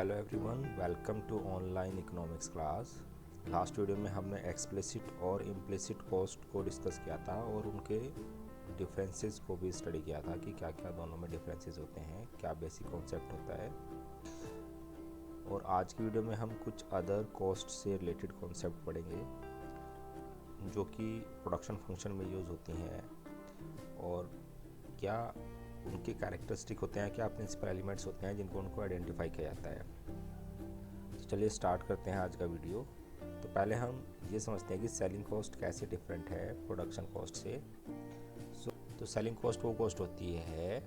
Hello everyone, welcome to online economics class. Last video में हमने explicit और implicit cost को डिस्कस किया था और उनके डिफरेंसेस को भी स्टडी किया था कि क्या क्या दोनों में डिफरेंसेस होते हैं, क्या बेसिक कॉन्सेप्ट होता है। और आज की वीडियो में हम कुछ अदर कॉस्ट से रिलेटेड कॉन्सेप्ट पढ़ेंगे जो कि प्रोडक्शन फंक्शन में यूज़ होती हैं और क्या उनके कैरेक्टरिस्टिक होते हैं, क्या प्रिंसिपल एलिमेंट्स होते हैं जिनको उनको आइडेंटिफाई किया जाता है। तो चलिए स्टार्ट करते हैं आज का वीडियो। तो पहले हम ये समझते हैं कि सेलिंग कॉस्ट कैसे डिफरेंट है प्रोडक्शन कॉस्ट से। तो सेलिंग कॉस्ट वो कॉस्ट होती है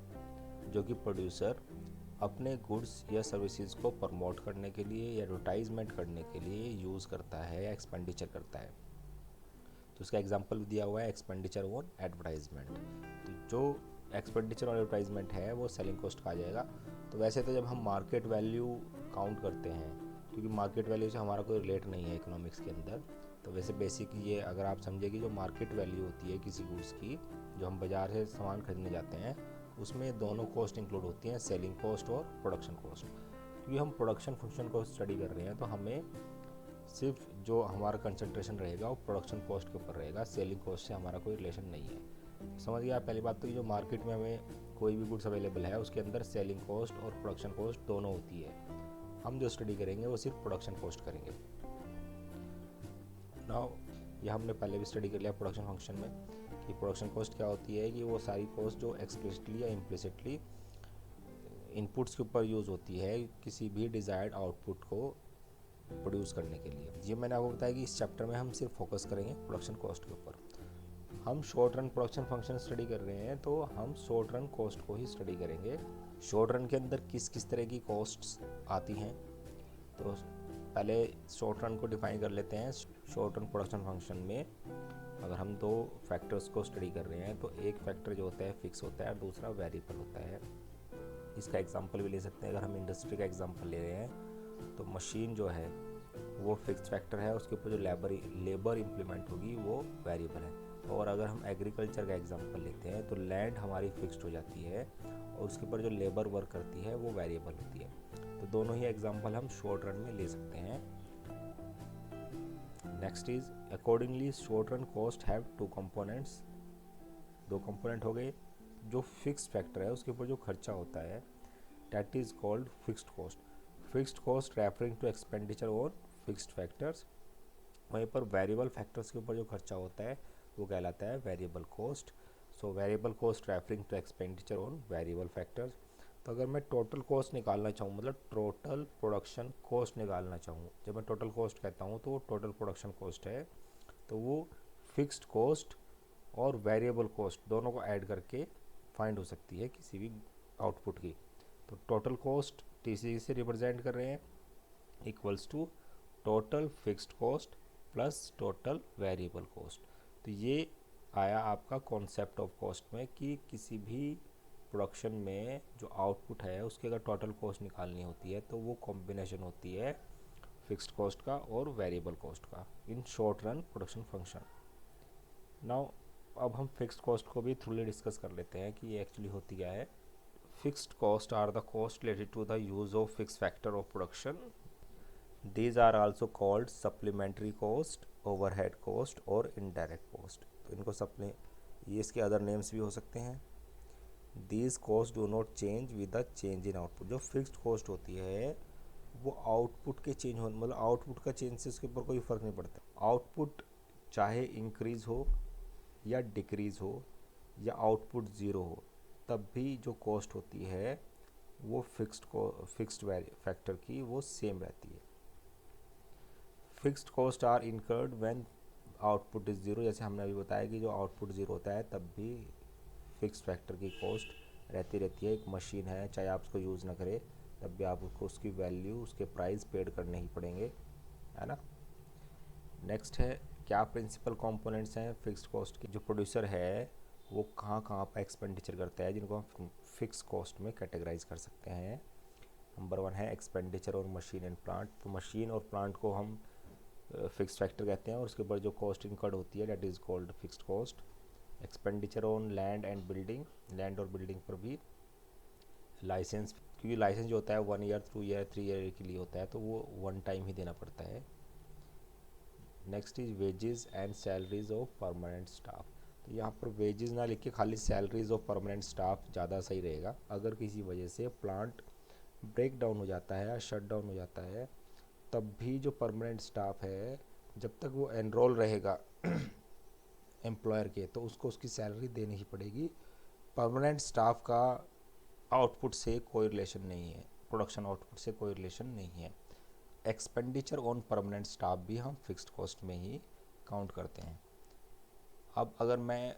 जो कि प्रोड्यूसर अपने गुड्स या सर्विसेज को प्रमोट करने के लिए या एडवर्टाइजमेंट करने के लिए यूज़ करता है या एक्सपेंडिचर करता है। तो उसका एग्जांपल दिया हुआ है एक्सपेंडिचर ऑन एडवर्टाइजमेंट। तो जो एक्सपेंडिचर ऑन एडवर्टाइजमेंट है वो सेलिंग कॉस्ट का आ जाएगा। तो वैसे तो जब हम मार्केट वैल्यू काउंट करते हैं, क्योंकि मार्केट वैल्यू से हमारा कोई रिलेट नहीं है इकोनॉमिक्स के अंदर, तो वैसे बेसिक ये अगर आप समझे कि जो मार्केट वैल्यू होती है किसी गुड्स की, जो हम बाज़ार से सामान खरीदने जाते हैं, उसमें दोनों कॉस्ट इंक्लूड होती हैं, सेलिंग कॉस्ट और प्रोडक्शन कॉस्ट। क्योंकि हम प्रोडक्शन फंक्शन को स्टडी कर रहे हैं तो हमें सिर्फ जो हमारा कंसंट्रेशन रहेगा वो प्रोडक्शन कॉस्ट के ऊपर रहेगा, सेलिंग कॉस्ट से हमारा कोई रिलेशन नहीं है। समझ गया। पहली बात तो कि जो मार्केट में हमें कोई भी गुड्स अवेलेबल है उसके अंदर सेलिंग कॉस्ट और प्रोडक्शन कॉस्ट दोनों होती है। हम जो स्टडी करेंगे वो सिर्फ प्रोडक्शन कॉस्ट करेंगे। नाउ ये हमने पहले भी स्टडी कर लिया प्रोडक्शन फंक्शन में कि प्रोडक्शन कॉस्ट क्या होती है, कि वो सारी कॉस्ट जो एक्सप्लिसिटली या इम्प्लिसिटली इनपुट्स के ऊपर यूज़ होती है किसी भी डिज़ायर्ड आउटपुट को प्रोड्यूस करने के लिए। ये मैंने आपको बताया कि इस चैप्टर में हम सिर्फ फोकस करेंगे प्रोडक्शन कॉस्ट के ऊपर। हम short run production function study कर रहे हैं तो हम शॉर्ट रन कॉस्ट को ही स्टडी करेंगे। शॉर्ट रन के अंदर किस किस तरह की कॉस्ट्स आती हैं, तो पहले शॉर्ट रन को डिफाइन कर लेते हैं। शॉर्ट रन प्रोडक्शन फंक्शन में अगर हम दो फैक्टर्स को स्टडी कर रहे हैं तो एक फैक्टर जो होता है फिक्स होता है और दूसरा वेरिएबल होता है। इसका एग्जांपल भी ले सकते हैं। अगर हम इंडस्ट्री का एग्जांपल ले रहे हैं तो मशीन जो है वो फिक्स फैक्टर है, उसके ऊपर जो लेबर इम्प्लीमेंट होगी वो वेरिएबल है। और अगर हम एग्रीकल्चर का एग्जांपल लेते हैं तो लैंड हमारी फिक्स्ड हो जाती है और उसके ऊपर जो लेबर वर्क करती है वो वेरिएबल होती है। तो दोनों ही एग्जांपल हम शॉर्ट रन में ले सकते हैं। Next is accordingly short run cost have two components. दो कंपोनेंट हो गए। जो फिक्स्ड फैक्टर है उसके ऊपर जो खर्चा होता है that is called fixed cost. Fixed cost referring to expenditure on fixed factors. वहीं पर वेरिएबल फैक्टर्स के ऊपर जो खर्चा होता है वो कहलाता है variable cost. So variable cost referring to expenditure on variable factors. तो अगर मैं टोटल कॉस्ट निकालना चाहूँ, मतलब टोटल प्रोडक्शन कॉस्ट निकालना चाहूँ, जब मैं टोटल कॉस्ट कहता हूँ तो वो टोटल प्रोडक्शन कॉस्ट है। तो वो फिक्स्ड कॉस्ट और वेरिएबल कॉस्ट दोनों को ऐड करके फाइंड हो सकती है किसी भी आउटपुट की। तो टोटल कॉस्ट टीसी से रिप्रेजेंट कर रहे हैं equals to total fixed cost plus total variable cost. तो ये आया आपका कॉन्सेप्ट ऑफ कॉस्ट में कि किसी भी प्रोडक्शन में जो आउटपुट है उसकी अगर टोटल कॉस्ट निकालनी होती है तो वो कॉम्बिनेशन होती है फिक्स्ड कॉस्ट का और वेरिएबल कॉस्ट का in short run production function. Now अब हम फिक्स्ड कॉस्ट को भी थ्रूली डिस्कस कर लेते हैं कि ये एक्चुअली होती क्या है। Fixed cost are the cost related to the use of fix factor of production. These are also called supplementary cost, overhead cost और indirect cost। तो इनको ये इसके अदर नेम्स भी हो सकते हैं। These costs do not change with the change in output। जो फिक्स्ड कॉस्ट होती है वो आउटपुट के चेंज होने, मतलब आउटपुट का चेंज से उसके ऊपर कोई फ़र्क नहीं पड़ता। आउटपुट चाहे इंक्रीज़ हो या डिक्रीज़ हो या आउटपुट ज़ीरो हो, तब भी जो कॉस्ट होती है वो फिक्स्ड फैक्टर की वो सेम रहती है। Fixed cost are incurred when output is zero. जैसे हमने अभी बताया कि जो आउटपुट ज़ीरो होता है तब भी फिक्स्ड फैक्टर की कॉस्ट रहती है। एक मशीन है, चाहे आप उसको यूज़ ना करें तब भी आप उसको उसकी वैल्यू, उसके प्राइस पेड करने ही पड़ेंगे, है ना। नेक्स्ट है क्या प्रिंसिपल कंपोनेंट्स हैं फिक्स्ड कॉस्ट के। जो प्रोड्यूसर है वो कहाँ कहाँ पर एक्सपेंडिचर करता है जिनको हम फिक्स कॉस्ट में कैटेगराइज कर सकते हैं। नंबर 1 है एक्सपेंडिचर और मशीन एंड प्लांट। तो मशीन और प्लांट को हम फिक्स्ड फैक्टर कहते हैं और उसके ऊपर जो कॉस्ट इनकर्ड होती है that is called fixed cost. Expenditure on land and building. Land और बिल्डिंग पर भी लाइसेंस क्योंकि लाइसेंस जो होता है 1 ईयर, 2 ईयर, 3 ईयर के लिए होता है, तो वो 1 टाइम ही देना पड़ता है। Next is wages and salaries of permanent staff. तो यहाँ पर वेजेस ना लिख के खाली सैलरीज ऑफ परमानेंट स्टाफ ज़्यादा सही रहेगा। अगर किसी वजह से प्लांट ब्रेक डाउन हो जाता है या शट डाउन हो जाता है, तब भी जो परमानेंट स्टाफ है, जब तक वो एनरोल रहेगा एम्प्लॉयर के, तो उसको उसकी सैलरी देनी ही पड़ेगी। परमानेंट स्टाफ का आउटपुट से कोई रिलेशन नहीं है, प्रोडक्शन आउटपुट से कोई रिलेशन नहीं है। एक्सपेंडिचर ऑन परमानेंट स्टाफ भी हम फिक्स्ड कॉस्ट में ही काउंट करते हैं। अब अगर मैं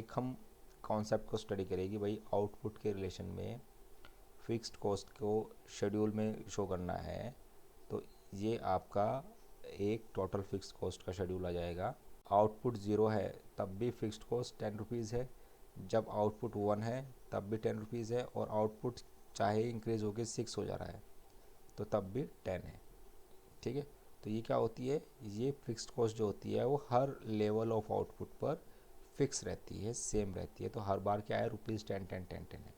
हम कॉन्सेप्ट को स्टडी करेगी, भाई आउटपुट के रिलेशन में फिक्स्ड कॉस्ट को शेड्यूल में शो करना है, तो ये आपका एक टोटल फिक्स्ड कॉस्ट का शेड्यूल आ जाएगा। आउटपुट 0 है तब भी फिक्स्ड कॉस्ट 10 रुपीज़ है, जब आउटपुट 1 है तब भी 10 रुपीज़ है, और आउटपुट चाहे इंक्रीज़ होकर 6 हो जा रहा है तो तब भी 10 है। ठीक है, तो ये क्या होती है, ये फिक्स्ड कॉस्ट जो होती है वो हर लेवल ऑफ आउटपुट पर फिक्स रहती है, सेम रहती है। तो हर बार क्या है, ₹10 10 10 10 है।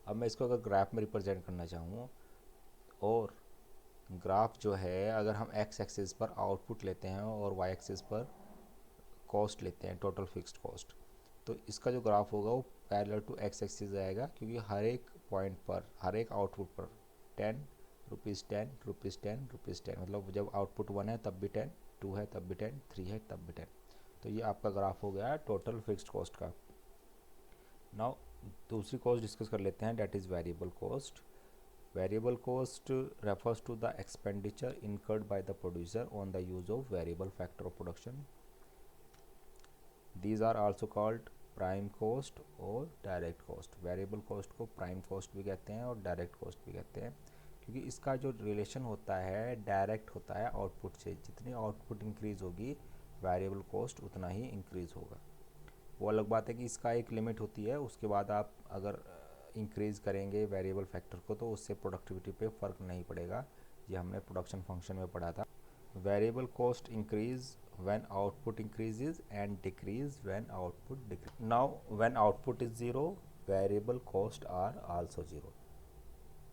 अब मैं इसको अगर ग्राफ में रिप्रेजेंट करना चाहूँ, और ग्राफ जो है अगर हम एक्स एक्सिस पर आउटपुट लेते हैं और वाई एक्सिस पर कॉस्ट लेते हैं, टोटल फिक्स्ड कॉस्ट, तो इसका जो ग्राफ होगा वो पैरेलल टू एक्स एक्सिस आएगा, क्योंकि हर एक पॉइंट पर, हर एक आउटपुट पर 10 रुपीज़ 10 रुपीज़ 10 रुपीज़ 10, मतलब जब आउटपुट 1 है तब भी 10, 2 है तब भी 10, 3 है तब भी 10। तो ये आपका ग्राफ हो गया टोटल फिक्स्ड कॉस्ट का। नाउ दूसरी कॉस्ट डिस्कस कर लेते हैं, that is variable cost. Variable cost refers to the expenditure incurred by the producer on the use of variable factor of production. These are also called prime cost और direct cost. Variable cost को prime cost भी कहते हैं और direct cost भी कहते हैं, क्योंकि इसका जो रिलेशन होता है डायरेक्ट होता है आउटपुट से। जितनी आउटपुट इंक्रीज होगी वेरिएबल कॉस्ट उतना ही इंक्रीज होगा। वो अलग बात है कि इसका एक लिमिट होती है, उसके बाद आप अगर इंक्रीज़ करेंगे वेरिएबल फैक्टर को तो उससे प्रोडक्टिविटी पे फ़र्क नहीं पड़ेगा। ये हमने प्रोडक्शन फंक्शन में पढ़ा था। Variable cost increase when output increases and decrease when output decrease. Now when output is zero, variable cost are also zero.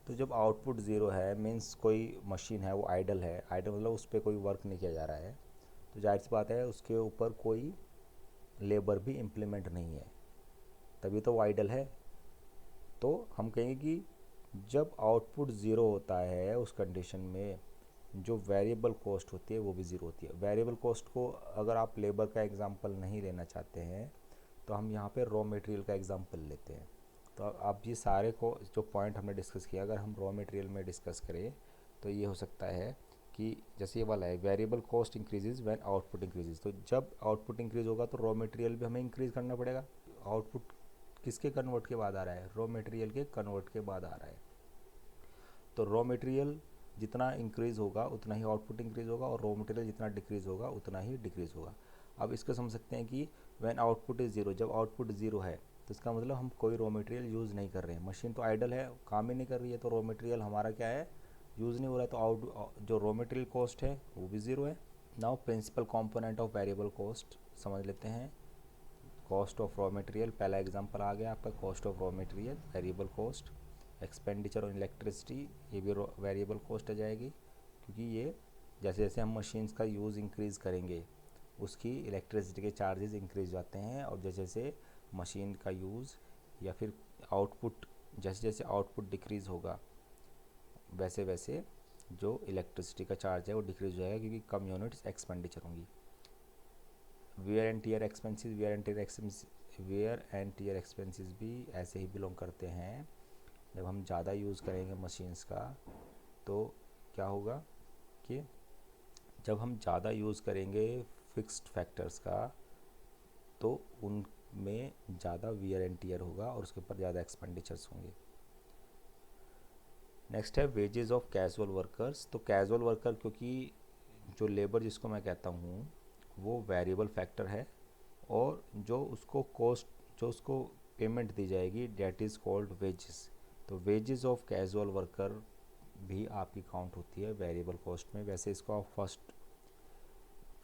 तो जब आउटपुट ज़ीरो है मीन्स कोई मशीन है वो आइडल है, आइडल मतलब उस पर कोई वर्क नहीं किया जा रहा है, तो जाहिर सी बात है उसके ऊपर कोई लेबर भी इम्प्लीमेंट नहीं है, तभी तो वो आइडल है। तो हम कहेंगे कि जब आउटपुट ज़ीरो होता है उस कंडीशन में जो वेरिएबल कॉस्ट होती है वो भी ज़ीरो होती है। वेरिएबल कॉस्ट को अगर आप लेबर का एग्जांपल नहीं लेना चाहते हैं तो हम यहाँ पे रॉ मटेरियल का एग्जांपल लेते हैं। तो आप ये सारे को जो पॉइंट हमने डिस्कस किया अगर हम रॉ मटेरियल में डिस्कस करें तो ये हो सकता है कि जैसे ये वाला है, variable cost increases when output increases. तो जब आउटपुट इंक्रीज होगा तो रॉ मटेरियल भी हमें इंक्रीज करना पड़ेगा। आउटपुट किसके कन्वर्ट के बाद आ रहा है, रॉ मटेरियल के कन्वर्ट के बाद आ रहा है। तो रॉ मटेरियल जितना इंक्रीज होगा उतना ही आउटपुट इंक्रीज होगा, और रॉ मटेरियल जितना डिक्रीज होगा उतना ही डिक्रीज होगा। अब इसको समझ सकते हैं कि व्हेन आउटपुट इज़ ज़ीरो, जब आउटपुट ज़ीरो है तो इसका मतलब हम कोई रॉ मटेरियल यूज़ नहीं कर रहे हैं, मशीन तो आइडल है, काम ही नहीं कर रही है, तो रॉ मटेरियल हमारा क्या है, यूज़ नहीं हो रहा है, तो जो रॉ मटेरियल कॉस्ट है वो भी ज़ीरो है। Now principal component of variable cost समझ लेते हैं। कॉस्ट ऑफ रॉ मटेरियल, पहला एग्जांपल आ गया आपका, cost of raw material variable cost. Expenditure on electricity, ये भी वेरिएबल कॉस्ट आ जाएगी, क्योंकि ये जैसे जैसे हम मशीन्स का यूज़ इंक्रीज़ करेंगे उसकी इलेक्ट्रिसिटी के चार्जेस इंक्रीज जाते हैं, और जैसे जैसे मशीन का यूज़ या फिर आउटपुट, जैसे जैसे आउटपुट डिक्रीज़ होगा वैसे वैसे जो इलेक्ट्रिसिटी का चार्ज है वो डिक्रीज हो जाएगा, क्योंकि कम यूनिट्स एक्सपेंडिचर होंगी। Wear and tear expenses, wear and tear expenses भी ऐसे ही बिलोंग करते हैं। जब हम ज़्यादा यूज़ करेंगे मशीन्स का तो क्या होगा कि जब हम ज़्यादा यूज़ करेंगे फिक्स्ड फैक्टर्स का तो उनमें ज़्यादा वेयर एंड टीयर होगा और उसके ऊपर ज़्यादा एक्सपेंडिचर्स होंगे। नेक्स्ट है वेजेस ऑफ कैजुअल वर्कर्स। तो कैजुअल वर्कर, क्योंकि जो लेबर जिसको मैं कहता हूँ वो वेरिएबल फैक्टर है, और जो उसको कॉस्ट, जो उसको पेमेंट दी जाएगी डेट इज़ कॉल्ड वेजेस। तो वेजेस ऑफ कैजुअल वर्कर भी आपकी काउंट होती है वेरिएबल कॉस्ट में। वैसे इसको आप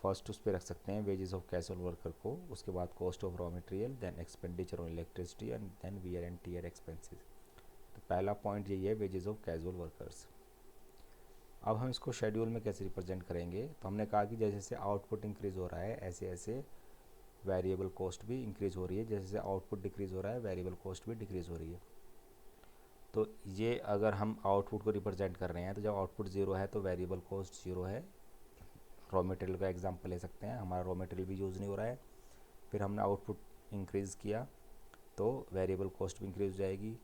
फर्स्ट उस पर रख सकते हैं वेजेस ऑफ कैजुअल वर्कर को, उसके बाद cost of raw material, then expenditure on electricity and then wear and tear expenses. तो पहला पॉइंट यही है, वेजेस ऑफ कैजुअल वर्कर्स। अब हम इसको शेड्यूल में कैसे रिप्रेजेंट करेंगे, तो हमने कहा कि जैसे जैसे आउटपुट इंक्रीज़ हो रहा है ऐसे ऐसे वेरिएबल कॉस्ट भी इंक्रीज़ हो रही है, जैसे जैसे आउटपुट डिक्रीज़ हो रहा है वेरिएबल कॉस्ट भी डिक्रीज़ हो रही है। तो ये अगर हम आउटपुट को रिप्रेजेंट कर रहे हैं तो जब आउटपुट ज़ीरो है तो वेरिएबल कॉस्ट ज़ीरो है। रॉ मटेरियल का एग्जांपल ले सकते हैं, हमारा रॉ मटेरियल भी यूज़ नहीं हो रहा है। फिर हमने आउटपुट इंक्रीज़ किया तो वेरिएबल कॉस्ट भी इंक्रीज़ हो जाएगी,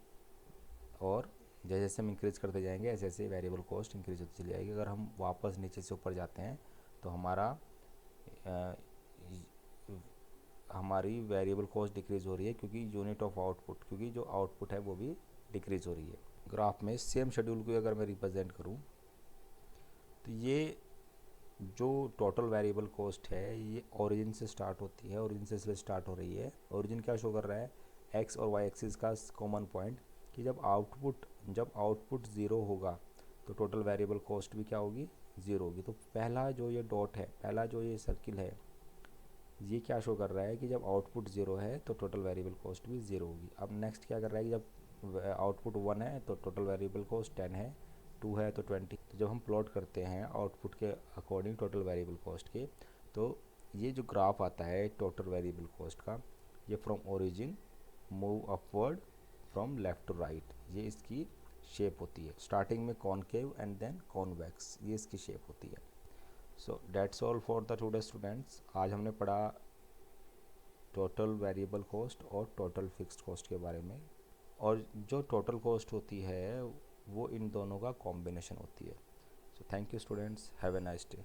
और जैसे जैसे हम इंक्रीज़ करते जाएंगे ऐसे ऐसे वेरिएबल कॉस्ट इंक्रीज़ होती चली जाएगी। अगर हम वापस नीचे से ऊपर जाते हैं तो हमारी वेरिएबल कॉस्ट डिक्रीज़ हो रही है, क्योंकि यूनिट ऑफ आउटपुट, क्योंकि जो आउटपुट है वो भी डिक्रीज़ हो रही है। ग्राफ में सेम शेड्यूल को अगर मैं रिप्रेजेंट करूँ तो ये जो टोटल वेरिएबल कॉस्ट है ये ओरिजिन से स्टार्ट होती है, ओरिजिन से इसलिए स्टार्ट हो रही है। ओरिजिन क्या शो कर रहा है, एक्स और वाई एक्सिस का कॉमन पॉइंट, कि जब आउटपुट ज़ीरो होगा तो टोटल वेरिएबल कॉस्ट भी क्या होगी, ज़ीरो होगी। तो पहला जो ये डॉट है, पहला जो ये सर्किल है, ये क्या शो कर रहा है कि जब आउटपुट ज़ीरो है तो टोटल वेरिएबल कॉस्ट भी ज़ीरो होगी। अब नेक्स्ट क्या कर रहा है कि जब आउटपुट वन है तो टोटल वेरिएबल कॉस्ट 10 है, 2 है तो 20। तो जब हम प्लॉट करते हैं आउटपुट के अकॉर्डिंग टोटल वेरिएबल कॉस्ट के, तो ये जो ग्राफ आता है टोटल वेरिएबल कॉस्ट का, ये from origin move upward from left to right, ये इसकी शेप होती है। स्टार्टिंग में कॉनकेव एंड देन कॉन्वेक्स, ये इसकी शेप होती है। So that's all for the today students. आज हमने पढ़ा टोटल वेरिएबल कॉस्ट और टोटल फिक्स्ड कॉस्ट के बारे में, और जो टोटल कॉस्ट होती है वो इन दोनों का कॉम्बिनेशन होती है। So thank you students, have a nice day.